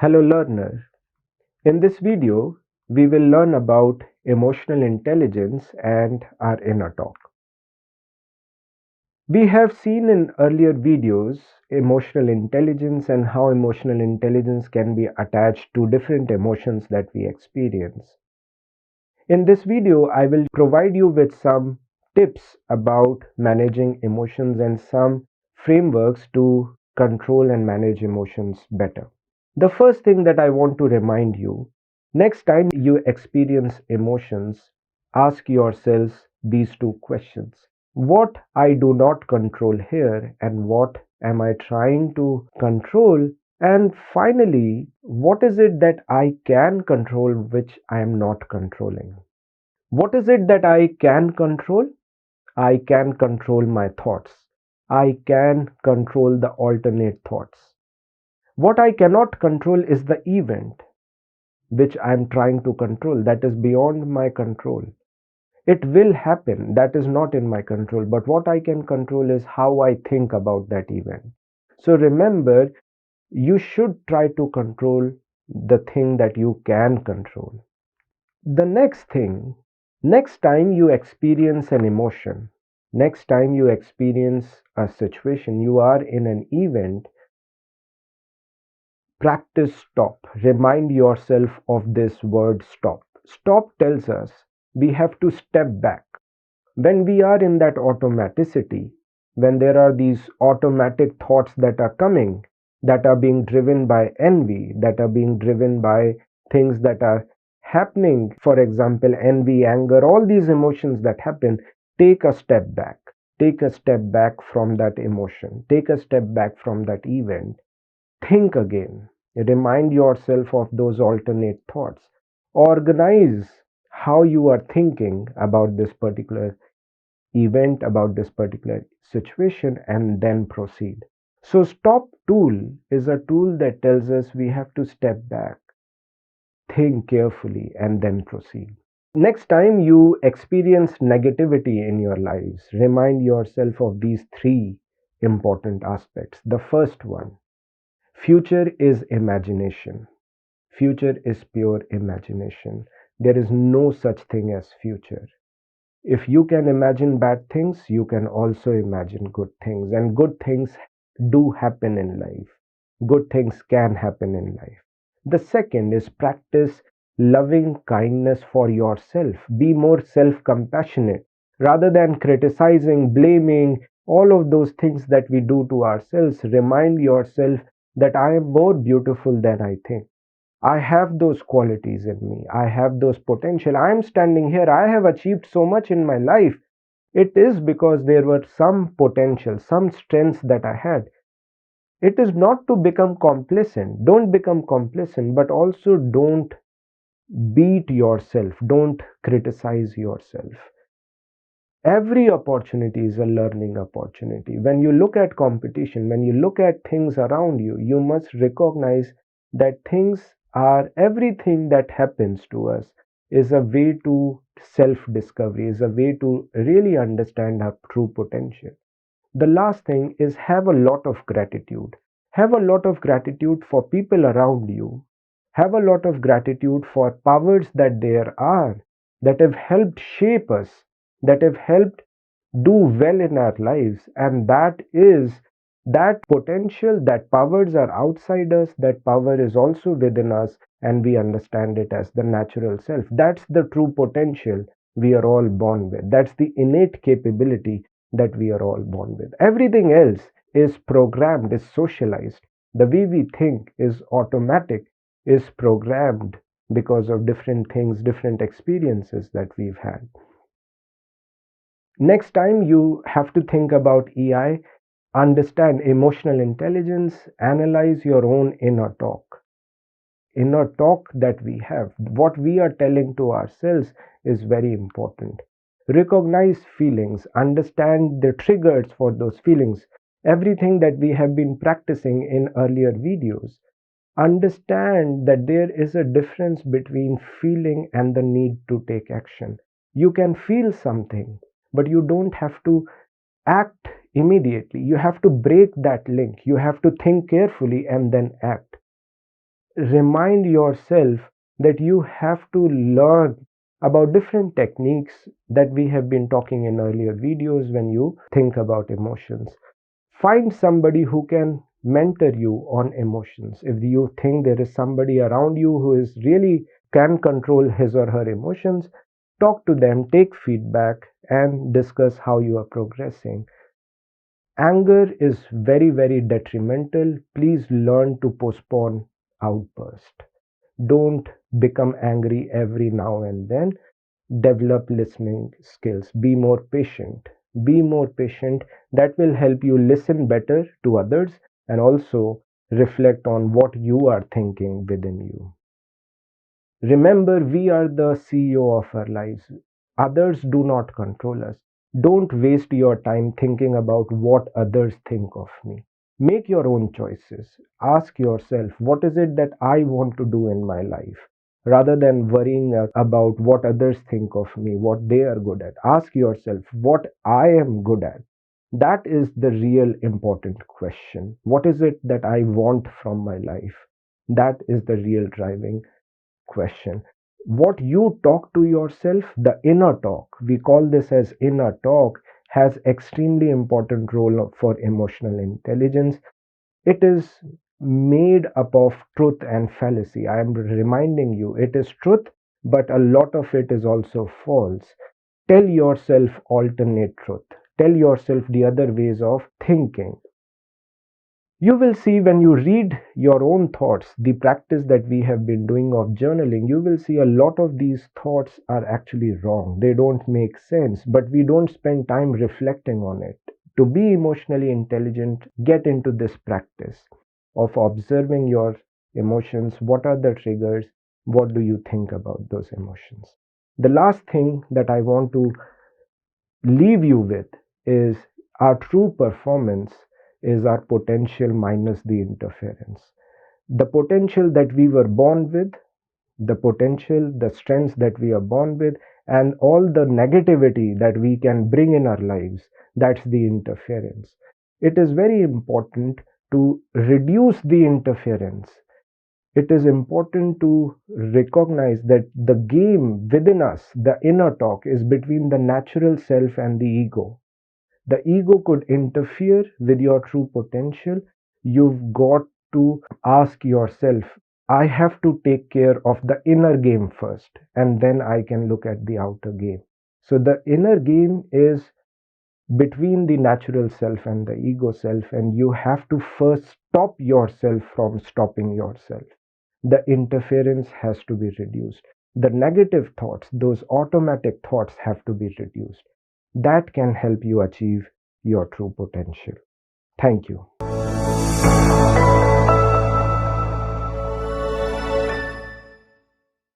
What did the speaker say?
Hello learner. In this video, we will learn about emotional intelligence and our inner talk. We have seen in earlier videos emotional intelligence and how emotional intelligence can be attached to different emotions that we experience. In this video, I will provide you with some tips about managing emotions and some frameworks to control and manage emotions better. The first thing that I want to remind you, next time you experience emotions, ask yourselves these two questions. What I do not control here, and what am I trying to control? And finally, what is it that I can control which I am not controlling? What is it that I can control? I can control my thoughts. I can control the alternate thoughts. What I cannot control is the event which I am trying to control, that is beyond my control. It will happen, that is not in my control, but what I can control is how I think about that event. So remember, you should try to control the thing that you can control. The next thing, next time you experience an emotion, next time you experience a situation, you are in an event, practice stop. Remind yourself of this word stop. Stop tells us we have to step back. When we are in that automaticity, when there are these automatic thoughts that are coming, that are being driven by envy, that are being driven by things that are happening, for example, envy, anger, all these emotions that happen, take a step back. Take a step back from that emotion. Take a step back from that event. Think again. Remind yourself of those alternate thoughts. Organize how you are thinking about this particular event, about this particular situation, and then proceed. So, stop tool is a tool that tells us we have to step back, think carefully, and then proceed. Next time you experience negativity in your lives, remind yourself of these three important aspects. The first one, future is imagination. Future is pure imagination. There is no such thing as future. If you can imagine bad things, you can also imagine good things. And good things do happen in life. Good things can happen in life. The second is practice loving kindness for yourself. Be more self compassionate rather than criticizing, blaming, all of those things that we do to ourselves. Remind yourself that I am more beautiful than I think. I have those qualities in me. I have those potential. I am standing here. I have achieved so much in my life. It is because there were some potential, some strengths that I had. It is not to become complacent. Don't become complacent, but also don't beat yourself. Don't criticize yourself. Every opportunity is a learning opportunity. When you look at competition, when you look at things around you, you must recognize that things are everything that happens to us is a way to self discovery, is a way to really understand our true potential. The last thing is have a lot of gratitude. Have a lot of gratitude for people around you. Have a lot of gratitude for powers that there are that have helped shape us, that have helped do well in our lives. And that is that potential, that powers are outside us, that power is also within us, and we understand it as the natural self. That's the true potential we are all born with. That's the innate capability that we are all born with. Everything else is programmed, is socialized. The way we think is automatic, is programmed because of different things, different experiences that we've had. Next time you have to think about EI, understand emotional intelligence, analyze your own inner talk. Inner talk that we have, what we are telling to ourselves is very important. Recognize feelings, understand the triggers for those feelings, everything that we have been practicing in earlier videos. Understand that there is a difference between feeling and the need to take action. You can feel something, but you don't have to act immediately. You have to break that link. You have to think carefully and then act. remind yourself that you have to learn about different techniques that we have been talking in earlier videos when you think about emotions. Find somebody who can mentor you on emotions. If you think there is somebody around you who is really can control his or her emotions, talk to them, take feedback, and discuss how you are progressing. Anger is very, very detrimental. Please learn to postpone outburst. Don't become angry every now and then. Develop listening skills. Be more patient. Be more patient. That will help you listen better to others and also reflect on what you are thinking within you. Remember, we are the CEO of our lives. Others do not control us. Don't waste your time thinking about what others think of me. Make your own choices. Ask yourself, what is it that I want to do in my life? Rather than worrying about what others think of me, what they are good at. Ask yourself, what I am good at. That is the real important question. What is it that I want from my life? That is the real driving question. What you talk to yourself, the inner talk, we call this as inner talk, has extremely important role for emotional intelligence. It is made up of truth and fallacy. I am reminding you, it is truth, but a lot of it is also false. Tell yourself alternate truth. Tell yourself the other ways of thinking. You will see when you read your own thoughts, the practice that we have been doing of journaling, you will see a lot of these thoughts are actually wrong. They don't make sense, but we don't spend time reflecting on it. To be emotionally intelligent, get into this practice of observing your emotions. What are the triggers? What do you think about those emotions? The last thing that I want to leave you with is our true performance is our potential minus the interference. The potential that we were born with, the potential, the strengths that we are born with, and all the negativity that we can bring in our lives, that's the interference. It is very important to reduce the interference. It is important to recognize that the game within us, the inner talk, is between the natural self and the ego. The ego could interfere with your true potential. You've got to ask yourself, I have to take care of the inner game first, and then I can look at the outer game. So the inner game is between the natural self and the ego self, and you have to first stop yourself from stopping yourself. The interference has to be reduced. The negative thoughts, those automatic thoughts, have to be reduced. That can help you achieve your true potential. Thank you.